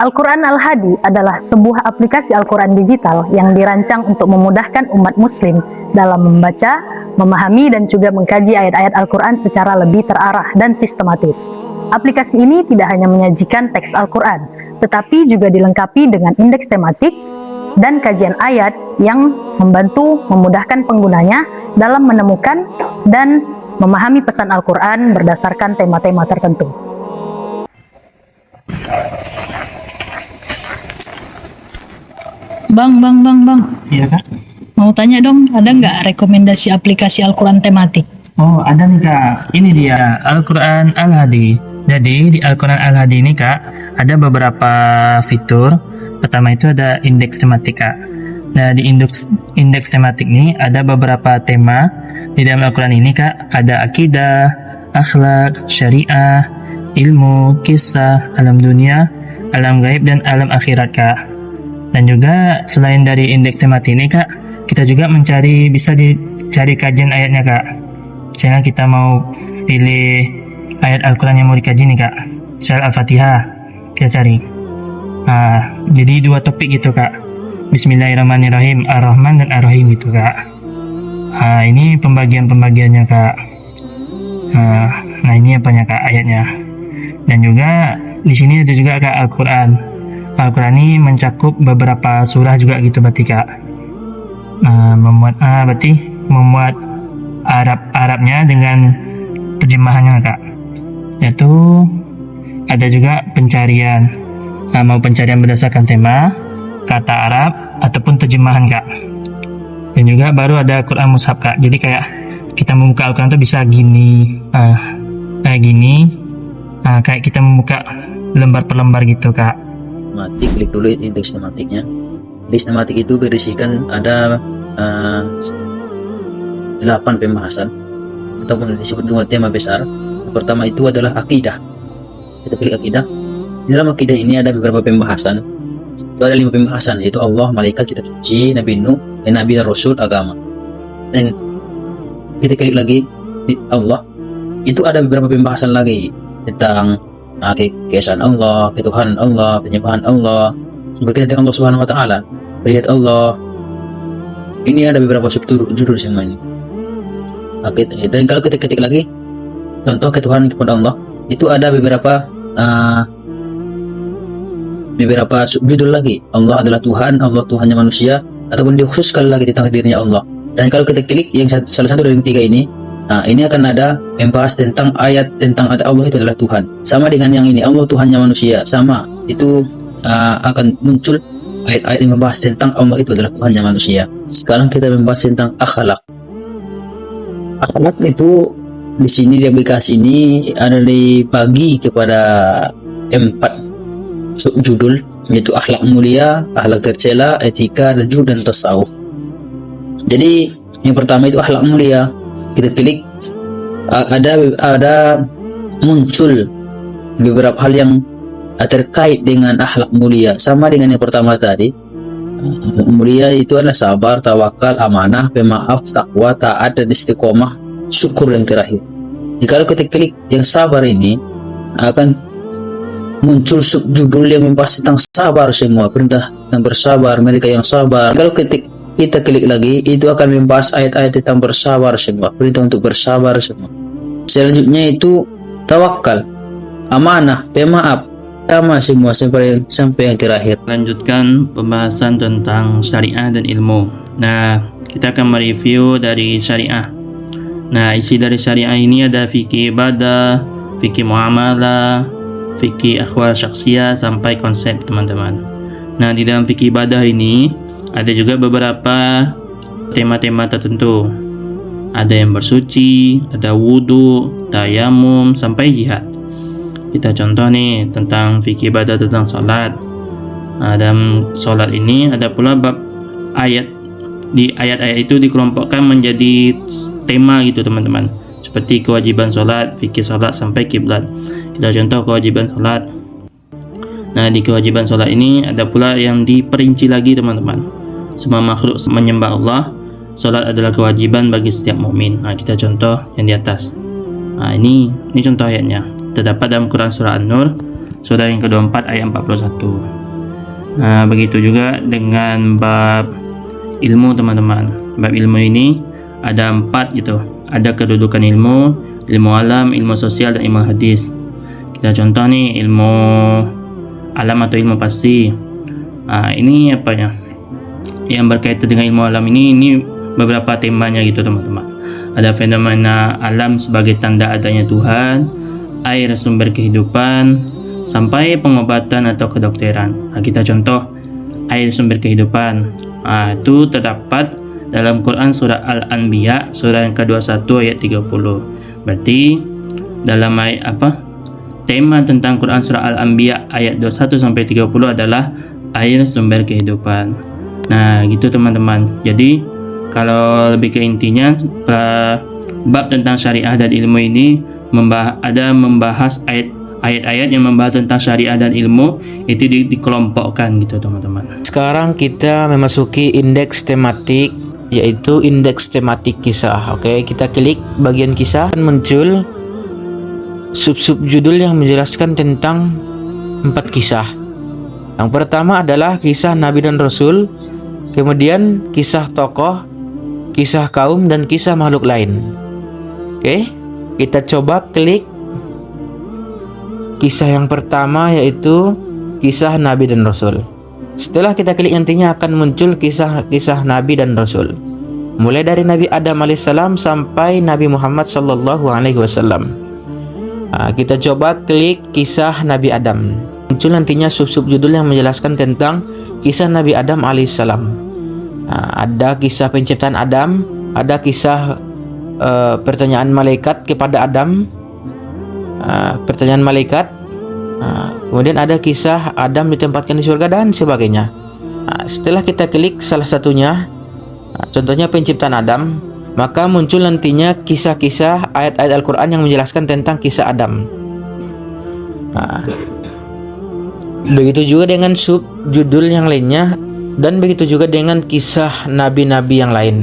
Al-Quran Al-Hadi adalah sebuah aplikasi Al-Quran digital yang dirancang untuk memudahkan umat muslim dalam membaca, memahami, dan juga mengkaji ayat-ayat Al-Quran secara lebih terarah dan sistematis. Aplikasi ini tidak hanya menyajikan teks Al-Quran, tetapi juga dilengkapi dengan indeks tematik dan kajian ayat yang membantu memudahkan penggunanya dalam menemukan dan memahami pesan Al-Quran berdasarkan tema-tema tertentu. Bang. Iya kak? Mau tanya dong, ada nggak rekomendasi aplikasi Al-Quran tematik? Oh ada nih kak, ini dia Al-Quran Al-Hadi. Jadi di Al-Quran Al-Hadi ini kak, ada beberapa fitur. Pertama itu ada indeks tematik kak. Nah di indeks tematik ini ada beberapa tema. Di dalam Al-Quran ini kak, ada akidah, akhlak, syariah, ilmu, kisah, alam dunia, alam gaib, dan alam akhirat kak. Dan juga selain dari indeks tematik ini kak, kita juga bisa dicari kajian ayatnya kak. Misalnya kita mau pilih ayat Al-Quran yang mau dikaji nih kak, misalnya Al-Fatihah, kita cari. Nah, jadi dua topik gitu kak, Bismillahirrahmanirrahim, Ar-Rahman dan Ar-Rahim itu kak. Nah, ini pembagiannya kak. Nah ini apanya kak ayatnya. Dan juga di sini ada juga kak Al-Quran ini mencakup beberapa surah juga gitu berarti kak. Memuat Arabnya dengan terjemahannya kak. Yaitu ada juga pencarian. Mau pencarian berdasarkan tema, kata Arab ataupun terjemahan kak. Dan juga baru ada Quran Mushaf kak. Jadi kayak kita membuka Al-Quran itu bisa gini, kayak gini, kayak kita membuka lembar per lembar gitu kak. Klik dulu indeks tematiknya. Indeks tematik itu berisikan ada 8 pembahasan ataupun disebut dengan tema besar. Yang pertama itu adalah akidah. Kita klik akidah. Di dalam akidah ini ada beberapa pembahasan. Itu ada 5 pembahasan, yaitu Allah, malaikat, kitab suci, Nabi Nuh, Nabi dan Rasul, agama. Dan kita klik lagi di Allah. Itu ada beberapa pembahasan lagi tentang keesaan Allah, ketuhanan Allah, penyembahan Allah, berkaitan dengan Allah Subhanahu wa taala, melihat Allah. Ini ada beberapa subjudul semua ini. Dan kalau kita ketik lagi contoh ketuhanan kepada Allah, itu ada beberapa subjudul lagi. Allah adalah Tuhan, Allah Tuhannya manusia, ataupun dikhususkan lagi tentang dirinya Allah. Dan kalau kita klik yang salah satu dari 3 ini, ini akan ada membahas tentang ayat tentang Allah itu adalah Tuhan. Sama dengan yang ini, Allah Tuhannya manusia, sama. Itu akan muncul ayat-ayat yang membahas tentang Allah itu adalah Tuhannya manusia. Sekarang kita membahas tentang akhlak. Akhlak itu di sini di aplikasi ini ada dibagi kepada 4 subjudul, yaitu akhlak mulia, akhlak tercela, etika, dan juga tasawuf. Jadi yang pertama itu akhlak mulia. Kita klik, ada muncul beberapa hal yang terkait dengan akhlak mulia, sama dengan yang pertama tadi. Akhlak mulia itu adalah sabar, tawakal, amanah, pemaaf, takwa, taat, dan istiqomah, syukur yang terakhir. Jadi kalau kita klik yang sabar ini, akan muncul subjudul yang membahas tentang sabar semua, perintah tentang bersabar, mereka yang sabar. Kalau kita klik lagi, itu akan membahas ayat-ayat tentang bersabar semua, perintah untuk bersabar semua. Selanjutnya itu tawakal, amanah, pemaaf, sama semua sampai yang terakhir. Lanjutkan pembahasan tentang syariah dan ilmu. Nah, kita akan mereview dari syariah. Nah, isi dari syariah ini ada fikih ibadah, fikih muamalah, fikih akhwal syakhsiyah, sampai konsep teman-teman. Nah, di dalam fikih ibadah ini ada juga beberapa tema-tema tertentu. Ada yang bersuci, ada wudhu, tayamum, sampai jihad. Kita contoh nih tentang fikih ibadah tentang sholat. Nah, dalam sholat ini ada pula bab ayat. Di ayat-ayat itu dikelompokkan menjadi tema gitu teman-teman. Seperti kewajiban sholat, fikih sholat, sampai kiblat. Kita contoh kewajiban sholat. Nah, di kewajiban sholat ini ada pula yang diperinci lagi teman-teman. Semua makhluk menyembah Allah, sholat adalah kewajiban bagi setiap mukmin. Nah, kita contoh yang di atas. Nah, ini contoh ayatnya. Terdapat dalam Quran surah An-Nur surah yang ke-24 ayat 41. Nah, begitu juga dengan bab ilmu teman-teman. Bab ilmu ini ada 4 gitu. Ada kedudukan ilmu, ilmu alam, ilmu sosial, dan ilmu hadis. Kita contoh nih ilmu alam atau ilmu pasti. Ini apa ya? Yang berkaitan dengan ilmu alam ini beberapa temanya gitu teman-teman. Ada fenomena alam sebagai tanda adanya Tuhan, air sumber kehidupan, sampai pengobatan atau kedokteran. Kita contoh air sumber kehidupan. Itu terdapat dalam Quran surah Al-Anbiya surah yang ke-21 ayat 30. Berarti dalam ayat tema tentang Quran surah Al-Anbiya ayat 21 sampai 30 adalah air sumber kehidupan. Nah, gitu teman-teman. Jadi kalau lebih ke intinya, bab tentang syariah dan ilmu ini membahas ayat-ayat yang membahas tentang syariah dan ilmu itu dikelompokkan gitu teman-teman. Sekarang kita memasuki indeks tematik, yaitu indeks tematik kisah. Oke, kita klik bagian kisah, muncul sub-sub judul yang menjelaskan tentang 4 kisah. Yang pertama adalah kisah Nabi dan Rasul, kemudian kisah tokoh, kisah kaum, dan kisah makhluk lain. Oke, kita coba klik kisah yang pertama, yaitu kisah Nabi dan Rasul. Setelah kita klik nantinya akan muncul kisah-kisah Nabi dan Rasul, mulai dari Nabi Adam alaihissalam sampai Nabi Muhammad sallallahu alaihi wasallam. Kita coba klik kisah Nabi Adam. Muncul nantinya sub-sub judul yang menjelaskan tentang kisah Nabi Adam alaihissalam. Ada kisah penciptaan Adam, ada kisah pertanyaan malaikat kepada Adam, pertanyaan malaikat. Kemudian ada kisah Adam ditempatkan di surga dan sebagainya. Setelah kita klik salah satunya, contohnya penciptaan Adam, maka muncul nantinya kisah-kisah ayat-ayat Al-Quran yang menjelaskan tentang kisah Adam. Begitu juga dengan sub judul yang lainnya, dan begitu juga dengan kisah nabi-nabi yang lain.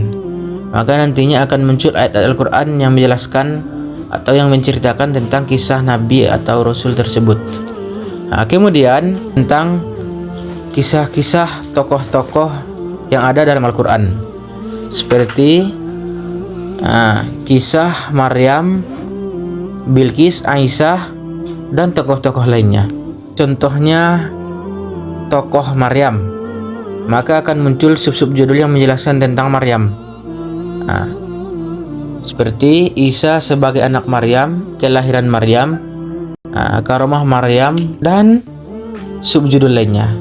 Maka nantinya akan muncul ayat-ayat Al-Quran yang menjelaskan atau yang menceritakan tentang kisah nabi atau rasul tersebut. Kemudian tentang kisah-kisah tokoh-tokoh yang ada dalam Al-Quran, seperti kisah Maryam, Bilqis, Aisyah, dan tokoh-tokoh lainnya. Contohnya tokoh Maryam, maka akan muncul sub-sub judul yang menjelaskan tentang Maryam, seperti Isa sebagai anak Maryam, kelahiran Maryam, karomah Maryam, dan subjudul lainnya.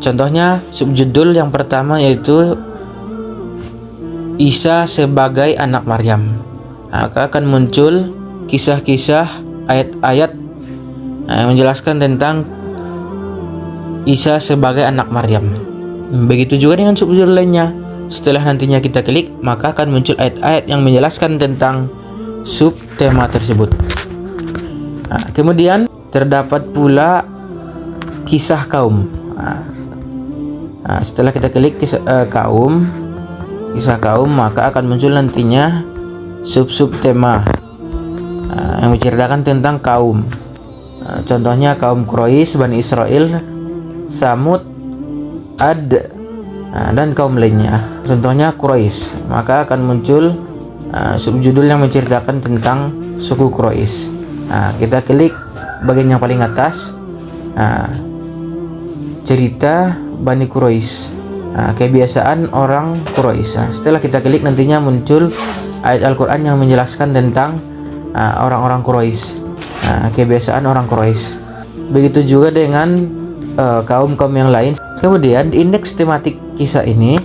Contohnya subjudul yang pertama yaitu Isa sebagai anak Maryam. Maka akan muncul kisah-kisah ayat-ayat yang menjelaskan tentang Isa sebagai anak Maryam. Begitu juga dengan subjudul lainnya. Setelah nantinya kita klik, maka akan muncul ayat-ayat yang menjelaskan tentang sub tema tersebut. Kemudian terdapat pula kisah kaum. Setelah kita klik kisah kaum, maka akan muncul nantinya sub-sub tema yang menceritakan tentang kaum. Contohnya kaum Quraisy, Bani Israel, Samud, Ad, dan kaum lainnya. Contohnya Quraisy, maka akan muncul subjudul yang menceritakan tentang suku Quraisy. Kita klik bagian yang paling atas, cerita Bani Quraisy, kebiasaan orang Quraisy. Setelah kita klik nantinya muncul ayat Al-Quran yang menjelaskan tentang orang-orang Quraisy, kebiasaan orang Quraisy. Begitu juga dengan kaum-kaum yang lain. Kemudian di indeks tematik kisah ini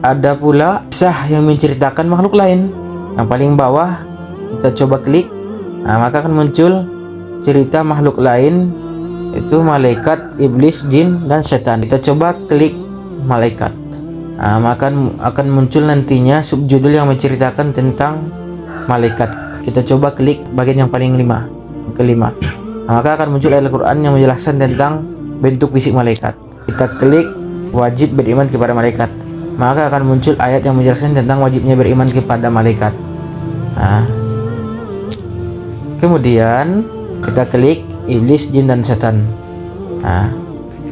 ada pula kisah yang menceritakan makhluk lain. Yang paling bawah kita coba klik, maka akan muncul cerita makhluk lain, itu malaikat, iblis, jin, dan setan. Kita coba klik malaikat, maka akan muncul nantinya subjudul yang menceritakan tentang malaikat. Kita coba klik bagian yang paling kelima, maka akan muncul ayat Al-Quran yang menjelaskan tentang bentuk fisik malaikat. Kita klik wajib beriman kepada malaikat, maka akan muncul ayat yang menjelaskan tentang wajibnya beriman kepada malaikat. Kemudian kita klik iblis, jin, dan setan. Nah,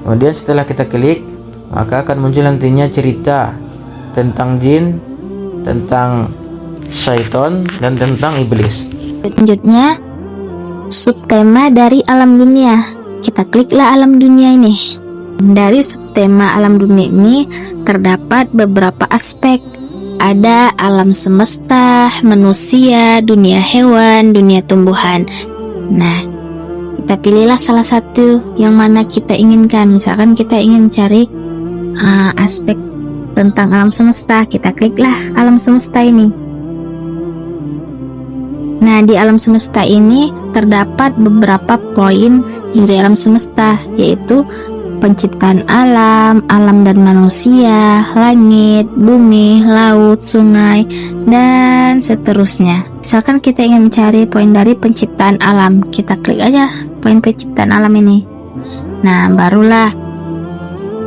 kemudian setelah kita klik, maka akan muncul nantinya cerita tentang jin, tentang syaitan, dan tentang iblis. Selanjutnya, subtema dari alam dunia. Kita kliklah alam dunia ini. Dari subtema alam dunia ini terdapat beberapa aspek. Ada alam semesta, manusia, dunia hewan, dunia tumbuhan. Nah, kita pilihlah salah satu yang mana kita inginkan. Misalkan kita ingin cari aspek tentang alam semesta, kita kliklah alam semesta ini. Nah, di alam semesta ini terdapat beberapa poin dari alam semesta, yaitu penciptaan alam, alam dan manusia, langit, bumi, laut, sungai, dan seterusnya. Misalkan kita ingin mencari poin dari penciptaan alam, kita klik aja poin penciptaan alam ini. Nah, barulah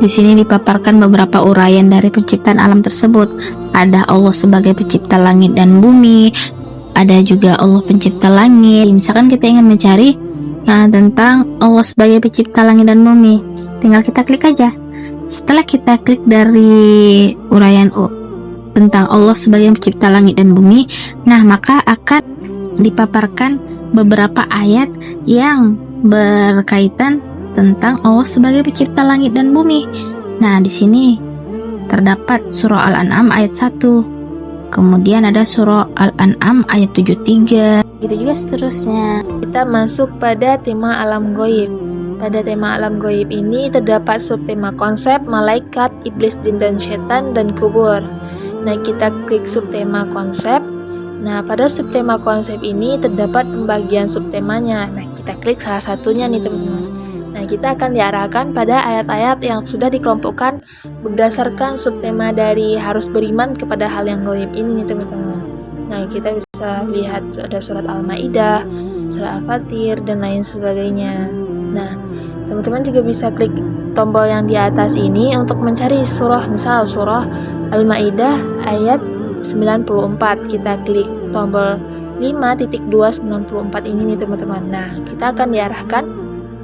di sini dipaparkan beberapa uraian dari penciptaan alam tersebut. Ada Allah sebagai pencipta langit dan bumi, ada juga Allah pencipta langit. Misalkan kita ingin mencari tentang Allah sebagai pencipta langit dan bumi, tinggal kita klik aja. Setelah kita klik dari uraian tentang Allah sebagai pencipta langit dan bumi, nah maka akan dipaparkan beberapa ayat yang berkaitan tentang Allah sebagai pencipta langit dan bumi. Nah, di sini terdapat surah Al-An'am ayat 1. Kemudian ada surah Al-An'am ayat 73. Gitu juga seterusnya. Kita masuk pada tema alam goib. Pada tema alam goib ini terdapat subtema konsep, malaikat, iblis, jin, dan setan, dan kubur. Nah, kita klik subtema konsep. Nah, pada subtema konsep ini terdapat pembagian subtemanya. Nah, kita klik salah satunya nih teman-teman. Nah, kita akan diarahkan pada ayat-ayat yang sudah dikelompokkan berdasarkan subtema dari harus beriman kepada hal yang goib ini nih teman-teman. Nah, kita bisa lihat ada surat Al-Maidah, surat Al-Fatir, dan lain sebagainya. Nah, teman-teman juga bisa klik tombol yang di atas ini untuk mencari surah, misal surah Al-Maidah ayat 94. Kita klik tombol 5.294 ini nih teman-teman. Nah, kita akan diarahkan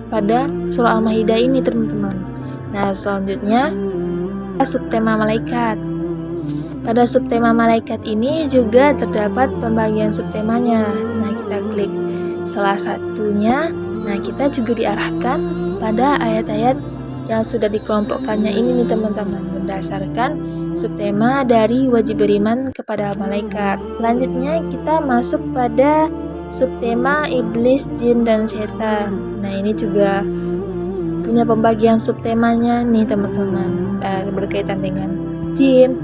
pada surah Al-Maidah ini teman-teman. Nah, selanjutnya subtema malaikat. Pada subtema malaikat ini juga terdapat pembagian subtemanya. Nah, kita klik salah satunya. Nah, kita juga diarahkan pada ayat-ayat yang sudah dikelompokkannya ini nih teman-teman, berdasarkan subtema dari wajib beriman kepada malaikat. Selanjutnya kita masuk pada subtema iblis, jin, dan setan. Nah, ini juga punya pembagian subtemanya nih teman-teman, berkaitan dengan jin,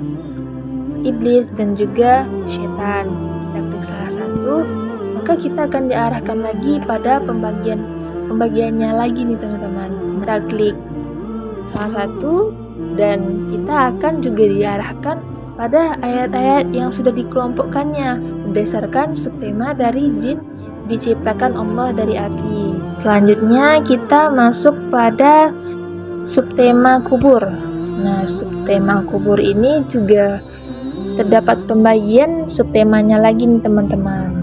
iblis, dan juga setan. Kita klik salah satu, maka kita akan diarahkan lagi pada pembagiannya lagi nih teman-teman. Kita klik salah satu dan kita akan juga diarahkan pada ayat-ayat yang sudah dikelompokkannya berdasarkan subtema dari jin diciptakan Allah dari api. Selanjutnya kita masuk pada subtema kubur. Nah, subtema kubur ini juga terdapat pembagian subtemanya lagi nih teman-teman.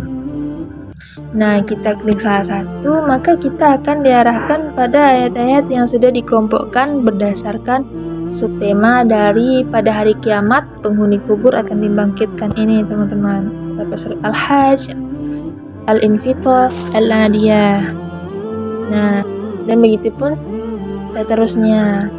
Nah, kita klik salah satu, maka kita akan diarahkan pada ayat-ayat yang sudah dikelompokkan berdasarkan subtema dari pada hari kiamat penghuni kubur akan dibangkitkan ini teman-teman. Surat Al-Hajj, Al-Infitar, Al-Adiyah. Nah, dan begitu pun seterusnya.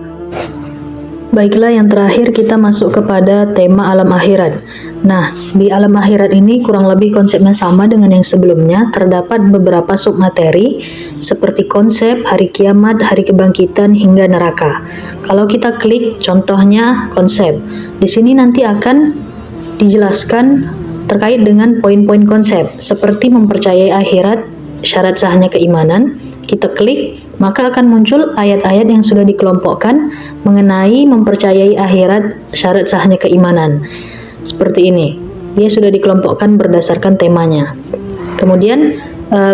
Baiklah, yang terakhir kita masuk kepada tema alam akhirat. Nah, di alam akhirat ini kurang lebih konsepnya sama dengan yang sebelumnya. Terdapat beberapa submateri seperti konsep hari kiamat, hari kebangkitan, hingga neraka. Kalau kita klik contohnya konsep, di sini nanti akan dijelaskan terkait dengan poin-poin konsep seperti mempercayai akhirat, syarat sahnya keimanan. Kita klik, maka akan muncul ayat-ayat yang sudah dikelompokkan mengenai mempercayai akhirat, syarat sahnya keimanan. Seperti ini, dia sudah dikelompokkan berdasarkan temanya. Kemudian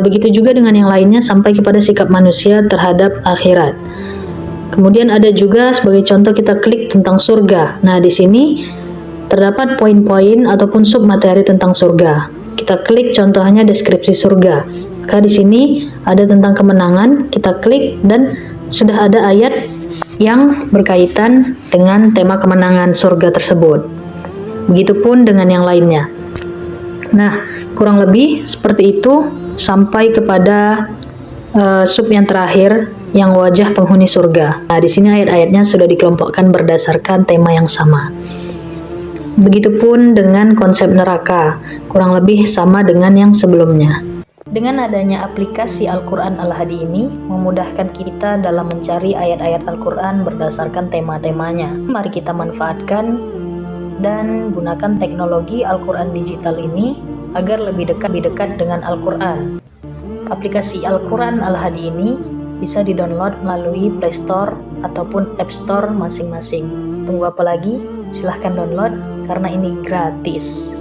begitu juga dengan yang lainnya sampai kepada sikap manusia terhadap akhirat. Kemudian ada juga sebagai contoh kita klik tentang surga. Nah, di sini terdapat poin-poin ataupun submateri tentang surga. Kita klik contohnya deskripsi surga. Maka di sini ada tentang kemenangan, kita klik dan sudah ada ayat yang berkaitan dengan tema kemenangan surga tersebut. Begitupun dengan yang lainnya. Nah, kurang lebih seperti itu sampai kepada sub yang terakhir, yang wajah penghuni surga. Nah, di sini ayat-ayatnya sudah dikelompokkan berdasarkan tema yang sama. Begitupun dengan konsep neraka, kurang lebih sama dengan yang sebelumnya. Dengan adanya aplikasi Al-Quran Al-Hadi ini, memudahkan kita dalam mencari ayat-ayat Al-Quran berdasarkan tema-temanya. Mari kita manfaatkan dan gunakan teknologi Al-Quran digital ini agar lebih dekat dengan Al-Quran. Aplikasi Al-Quran Al-Hadi ini bisa di-download melalui Play Store ataupun App Store masing-masing. Tunggu apa lagi? Silahkan download karena ini gratis.